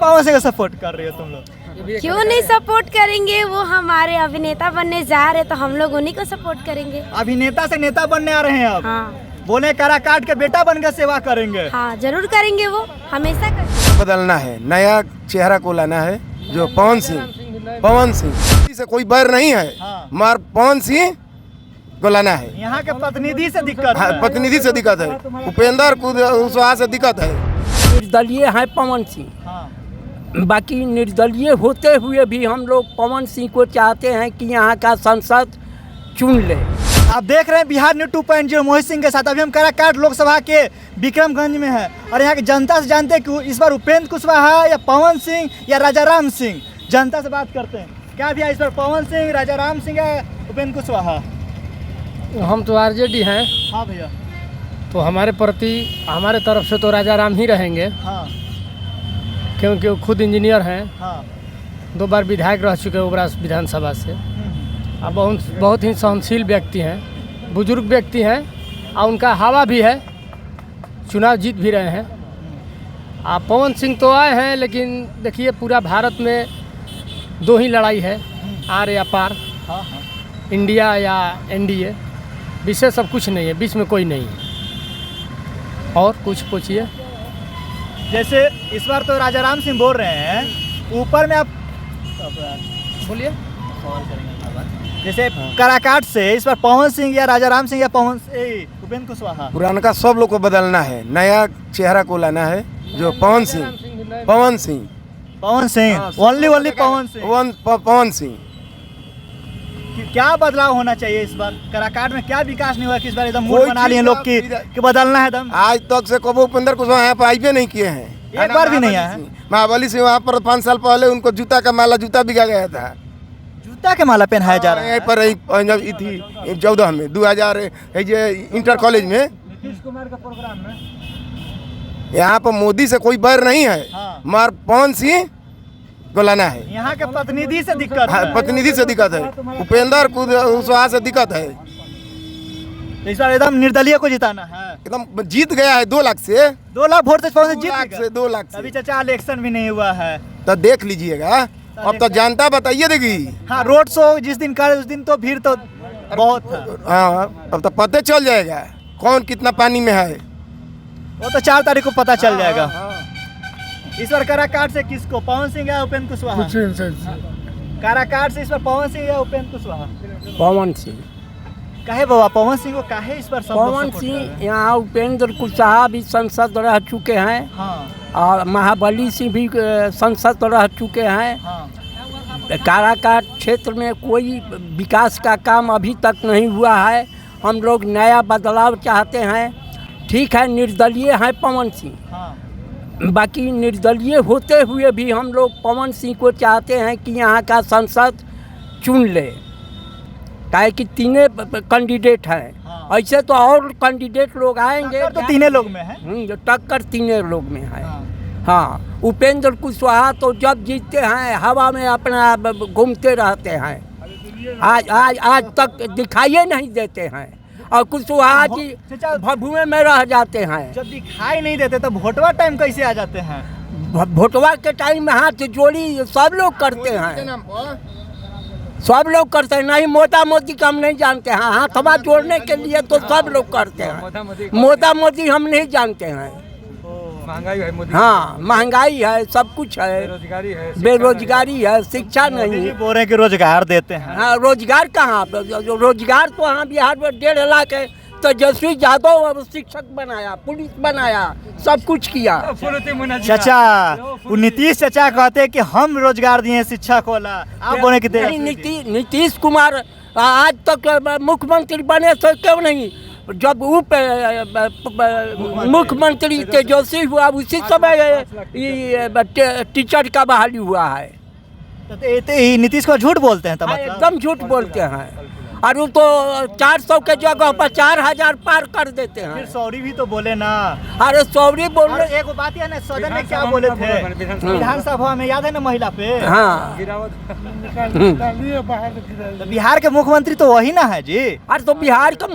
पवन सिंह को सपोर्ट कर रही हो तुम लोग? क्यों नहीं सपोर्ट करेंगे, वो हमारे अभिनेता बनने जा रहे तो हम लोग उन्हीं को सपोर्ट करेंगे। अभिनेता से नेता बनने आ रहे हैं अब। हाँ बोले काराकाट के बेटा बनकर सेवा करेंगे। हाँ जरूर करेंगे, वो हमेशा करेंगे। बदलना है, नया चेहरा को लाना है। जो पवन सिंह से कोई बैर नहीं है, हाँ। मगर पवन सिंह को लाना है। यहाँ के प्रतिनिधि से दिक्कत हाँ, है। प्रतिनिधि से दिक्कत है, उपेंद्र कुशवाहा से दिक्कत है। निर्दलीय है पवन सिंह, हाँ। बाकी निर्दलीय होते हुए भी हम लोग पवन सिंह को चाहते हैं कि यहाँ का संसद चुन ले। आप देख रहे हैं बिहार न्यूज़ 2.0 मोहित सिंह के साथ। अभी हम काराकाट लोकसभा के विक्रमगंज में हैं और यहाँ की जनता से जानते हैं कि इस बार उपेंद्र कुशवाहा या पवन सिंह या राजाराम सिंह। जनता से बात करते हैं, क्या भैया इस बार पवन सिंह, राजाराम सिंह या उपेंद्र कुशवाहा? हम तो आरजेडी हैं, हाँ भैया। तो हमारे प्रति हमारे तरफ से तो राजाराम ही रहेंगे, हाँ क्योंकि वो खुद इंजीनियर हैं, हाँ। 2 बार विधायक रह चुके हैं उबरा विधानसभा से। अब बहुत ही सहनशील व्यक्ति हैं, बुजुर्ग व्यक्ति हैं और उनका हवा भी है, चुनाव जीत भी रहे हैं। आप पवन सिंह तो आए हैं, लेकिन देखिए पूरा भारत में 2 ही लड़ाई है, आर या पार, हाँ हाँ। इंडिया या एनडीए। विशेष सब कुछ नहीं है, बीच में कोई नहीं है। और कुछ पूछिए। जैसे इस बार तो राजाराम सिंह बोल रहे हैं, ऊपर में आप बोलिए। जैसे काराकाट से इस बार पवन सिंह या राजाराम सिंह या उपेंद्र कुशवाहा? पुराना सब लोग को बदलना है, नया चेहरा को लाना है। जो पवन सिंह ओनली पवन सिंह। क्या बदलाव होना चाहिए इस बार? काराकाट में क्या विकास नहीं हुआ कि इस बार एकदम मूड कोई बना लिए चीज लोग कि बदलना है एकदम? आज तक से कबो उपेंद्र कुशवाहा यहाँ पर आइबे नहीं किए हैं, एक बार भी नहीं आया है। महाबली सिंह वहाँ पर 5 साल पहले उनको जूता का माला जूता बिका गया था। जूता के माला पहनाया जा रहा है यहीं पर जब थी 14 में 2000 इंटर कॉलेज में। यहाँ पर मोदी से कोई बैर नहीं है, हाँ। मगर पवन सिंह को लाना है। यहाँ के प्रतिनिधि से दिक्कत हाँ, है। प्रतिनिधि से दिक्कत है, उपेंद्र कुशवाहा से दिक्कत है। तो इस बार एकदम निर्दलीय को जिताना है। एकदम जीत गया है 2 लाख से। 2 लाख वोट से पवन सिंह 2 जीत लाख गया। से 2 लाख से। अभी चाचा इलेक्शन भी नहीं हुआ है तो देख लीजिएगा, अब तो जनता बताइए देगी। हाँ, रोड शो जिस दिन करे उस दिन तो भीड़ तो बहुत था। हाँ, अब तो पता चल जाएगा कौन कितना पानी में है। वो तो 4 तारीख को पता चल जाएगा। इस बार काराकाट से किसको, पवन सिंह या उपेंद्र कुशवाहा? काराकाट से इस बार पवन सिंह या उपेंद्र कुशवाहा? पवन सिंह। काहे बाबा पवन सिंह को काहे इस बार सब लोग पवन support कर रहे सिंह, हैं? यहाँ उपेंद्र कुशवाहा भी सांसद रह चुके हैं हाँ और महाबली सिंह भी सांसद रह चुके हैं। हाँ। काराकाट क्षेत्र में कोई विकास का काम अभी तक नहीं हुआ है। हम लोग नया बदलाव चाहते हैं। ठीक है, निर्दलीय है पवन सिंह, हाँ। बाकी निर्दलीय होते हुए भी हम लोग पवन सिंह को चाहते हैं कि यहाँ का संसद चुन ले, काहे कि 3 कैंडिडेट हैं। हाँ। ऐसे तो और कैंडिडेट लोग आएंगे, टक्कर तो 3 लोग में है। जो टक्कर 3 लोग में है। हाँ। हाँ, उपेंद्र कुशवाहा तो जब जीतते हैं हवा में अपना घूमते रहते हैं, आज तक दिखाई नहीं देते हैं। और कुशवाहा जी भभुए में रह जाते हैं। जब दिखाई नहीं देते तो वोटवा टाइम कैसे आ जाते हैं? भोटवा के टाइम में हाथ जोड़ी सब लोग करते हैं, सब लोग करते हैं। नहीं मोदी का हम नहीं जानते हैं, हाथवा जोड़ने के लिए तो सब लोग करते हैं। मोदी हम नहीं जानते हैं। महंगाई है मोदी। हाँ, महंगाई है, सब कुछ है, बेरोजगारी है, शिक्षा नहीं है। बोल रहे हैं कि रोजगार देते हैं। हाँ, रोजगार कहाँ? रोजगार तो यहाँ बिहार में 1.5 लाख है। तेजस्वी यादव शिक्षक बनाया, पुलिस बनाया, सब कुछ किया। चाचा, वो नीतीश चाचा कहते हैं कि हम रोजगार दिए शिक्षा को ला, आप बोले कि नीतीश कुमार आज तक मुख्यमंत्री बने तो क्यों नहीं? जब मुख्यमंत्री तेजस्वी हुआ उसी समय टीचर का बहाली हुआ है। तो नीतीश को झूठ बोलते हैं? मतलब एकदम झूठ बोलते हैं। और वो तो 400 के जगह पर 4000 पार कर देते हैं। फिर सॉरी भी तो बोले ना। अरे सॉरी बोलने, एक बात है ना, सदन में क्या बोले थे विधानसभा में, याद है ना, महिला पे? हाँ, तो बिहार के मुख्यमंत्री तो वही ना है जी। अरे तो बिहार का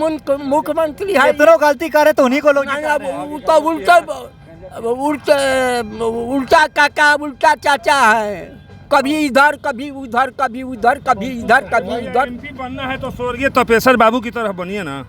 मुख्यमंत्री है, इतनो गलती करे तो उन्हीं को लोग तो उल्टा उल्टा काका उल्टा चाचा है, कभी इधर कभी उधर, कभी उधर कभी इधर, कभी इधर। एमपी बनना है तो स्वर्गीय तपेश्वर बाबू की तरह बनिए ना,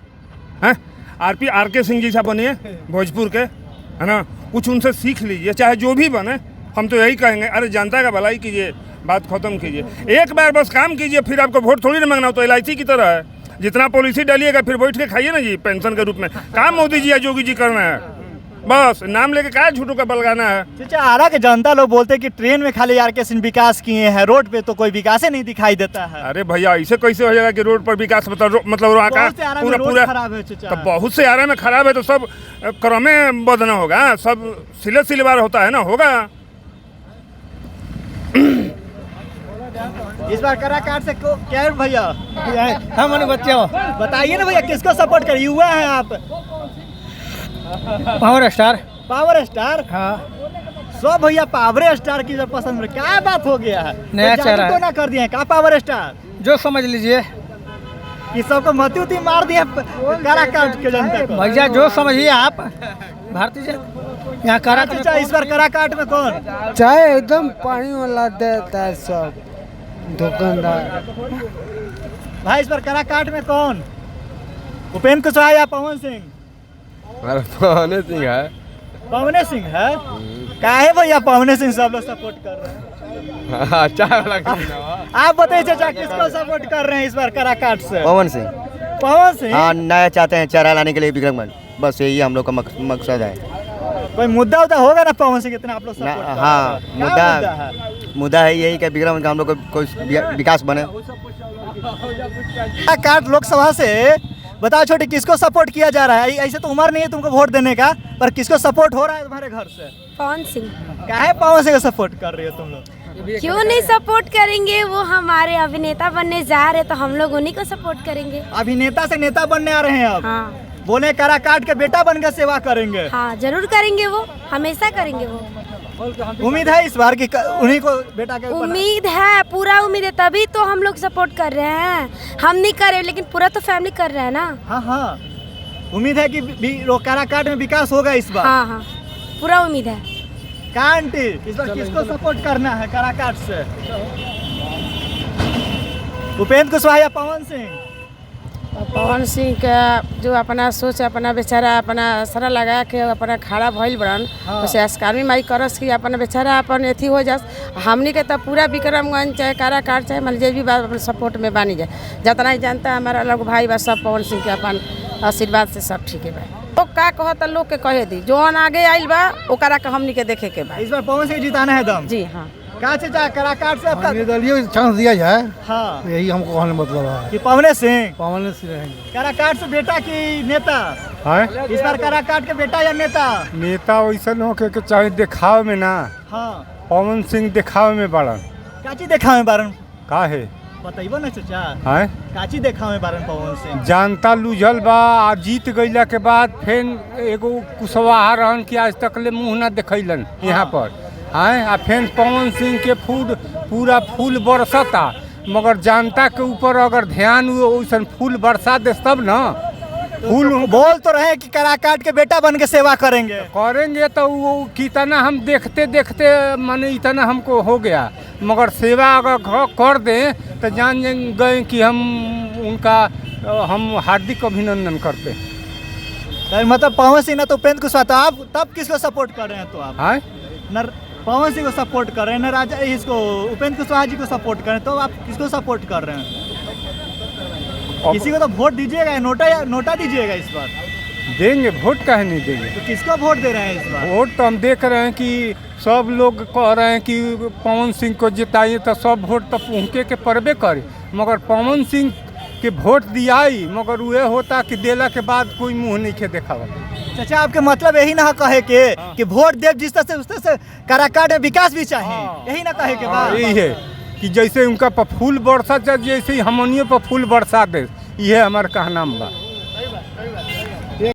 हैं? आर के सिंह जैसा बनिए भोजपुर के, है ना। कुछ उनसे सीख लीजिए, चाहे जो भी बने। हम तो यही कहेंगे, अरे जनता का भलाई कीजिए, बात खत्म कीजिए। एक बार बस काम कीजिए, फिर आपको वोट थोड़ी ना मांगना हो। तो LIC की तरह है, जितना पॉलिसी डालिएगा फिर बैठ के खाइए ना जी, पेंशन के रूप में। काम मोदी जी या योगी जी करना है, बस नाम लेके क्या झूठों का बलगाना है। चाचा आरा के जनता लोग बोलते हैं कि ट्रेन में खाली आर के सिंह विकास किए हैं, रोड पे तो कोई विकास ही नहीं दिखाई देता है। अरे भैया ऐसे कैसे हो जाएगा कि रोड पर विकास, मतलब वहाँ का बहुत से आरा में पूरा रोड पूरा खराब है चाचा। तो बहुत से आरा में खराब है, तो सब क्रमे बदना होगा, सब सिलेबार होता है ना, होगा। इस बार काराकाट से क्या है भैया? हम बच्चे हो बताइए ना भैया, किसको सपोर्ट करें? युवा हैं आप। Power star. Power star? हाँ, सब भैया पावर स्टार की जब पसंद है, क्या बात हो गया है? नया कोई चेहरा जादू तो ना कर दिए हैं क्या पावर स्टार? जो समझ लीजिए कि सबको मती उती मार दिए काराकाट के जनता को। भैया, जो समझिए आप। भारतीय यहाँ करा चाचा इस बार काराकाट में कौन? चाय एकदम पानी वाला देता है सब दुकानदार। भाई इस बार काराकाट में कौन? उपेंद्र कुशवाहा या पवन सिंह? पवन सिंह है। पवन सिंह है? काहे भैया पवन सिंह सब लोग सपोर्ट कर रहे हैं? आप बताइए चाचा, किसको सपोर्ट कर रहे हैं इस बार काराकाट से? पवन सिंह। पवन सिंह? हाँ, नया चाहते हैं चेहरा लाने के लिए विक्रमगंज, बस यही हम लोग का मकसद है। कोई मुद्दा उद्दा होगा ना पवन सिंह कितना आप लोग सपोर्ट कर रहे हैं? हाँ, क्या मुद्दा है यही कि विक्रमगंज का हम लोग को कोई विकास बने। काराकाट लोकसभा से बताओ छोटे, किसको सपोर्ट किया जा रहा है? ऐसे तो उम्र नहीं है तुमको वोट देने का, पर किसको सपोर्ट हो रहा है तुम्हारे घर से? पवन सिंह। काहे पवन सिंह को सपोर्ट कर रही हो तुम लोग? क्यों नहीं सपोर्ट करेंगे? वो हमारे अभिनेता बनने जा रहे, तो हम लोग उन्हीं को सपोर्ट करेंगे। अभिनेता से नेता बनने आ रहे हैं अब। हाँ बोले काराकाट के बेटा बनकर सेवा करेंगे। हाँ, जरूर करेंगे, वो हमेशा करेंगे। वो उम्मीद है इस बार की उन्हीं को बेटा के उम्मीद है, पूरा उम्मीद है, तभी तो हम लोग सपोर्ट कर रहे हैं। हम नहीं कर रहे, लेकिन पूरा तो फैमिली कर रहा है ना। हाँ हाँ, उम्मीद है कि काराकाट में विकास होगा इस बार। हाँ हाँ, पूरा उम्मीद है। कहाँ आंटी, इस बार किसको सपोर्ट करना है काराकाट से? उपेंद्र कुशवाहा या पवन सिंह? पवन सिंह का जो अपना सोच, अपना बेचारा अपना असरा लगा के अपना खड़ा भइल बड़न, वैसे अस्कामी माई करस कि अपना बेचारा अपन एथी हो जास। हमनी के तो पूरा विक्रमगंज चाहे काराकाट चाहे मान लीजिए भी बात अपने सपोर्ट में बानी जाए। जितना ही जानता है हमारा लोग भाई बस सब पवन सिंह के अपन आशीर्वाद से सब ठीक है बा। लोग का कहता लोग के कहे दी, जो आगे आइल बा ओकरा के हमनी के देखे के बा। इस बार पवन सिंह जिताना है दम? जी हाँ। कहाँ से चाहे काराकाट से आपका निर्दलीय चांस दिया जाए, हाँ यही हमको कहने मतलब है कि पवन सिंह पवन सिंह रहेंगे। काराकाट से बेटा की नेता? है इस बार काराकाट के बेटा या नेता? नेता वैसा हो के चाहे दिखाव में ना, हाँ पवन सिंह दिखाव में बड़न काची देखा में बारन? का है बताइबो ना चाचा, हैं? काची देखा में बारन पवन सिंह? जनता लूझल बा, आ जीत गईला के बाद फिर एगो कुशवाहा रहन कि आज तक ले मुँह ना देखैलन यहाँ पर, हैं? आ फिर पवन सिंह के पूरा फूल बरसता, मगर जनता के ऊपर अगर ध्यान वैसन फूल बरसा दे तब ना। फूल बोल तो रहे कि काराकाट के बेटा बन के सेवा करेंगे। करेंगे तो वो कितना हम देखते देखते माने इतना हमको हो गया, मगर सेवा अगर कर दें तो जान गए कि हम उनका हम हार्दिक अभिनंदन करते हैं। मतलब पवन सिंह ना तो उपेंद्र कुशवाहा, तो आप तब किसको सपोर्ट कर रहे हैं? तो आप हैं? न पवन सिंह को सपोर्ट कर रहे हैं, न राजा इसको उपेंद्र कुशवाहा जी को सपोर्ट कर रहे हैं, तो आप किसको सपोर्ट कर रहे हैं? किसी को तो वोट दीजिएगा या नोटा दीजिएगा इस बार? देंगे, वोट काहे नहीं देंगे? तो किसको वोट दे रहे हैं इस बार? वोट तो हम देख रहे हैं कि सब लोग कह रहे हैं कि पवन सिंह को जिताइए, तो सब वोट तो उनके के पड़बे करे, मगर पवन सिंह के वोट दियाई, मगर वह होता कि देला के बाद कोई मुँह नहीं के देखावा। चाचा आपके मतलब यही ना कहे के कि वोट देव जिस तरह से उस तरह से काराकाट में विकास भी चाहिए, यही ना कहे के बाद? यही है कि जैसे उनका पर फूल बरसा, जैसे हमनियों पर फूल बरसा दे, ये हमारा कहना बा।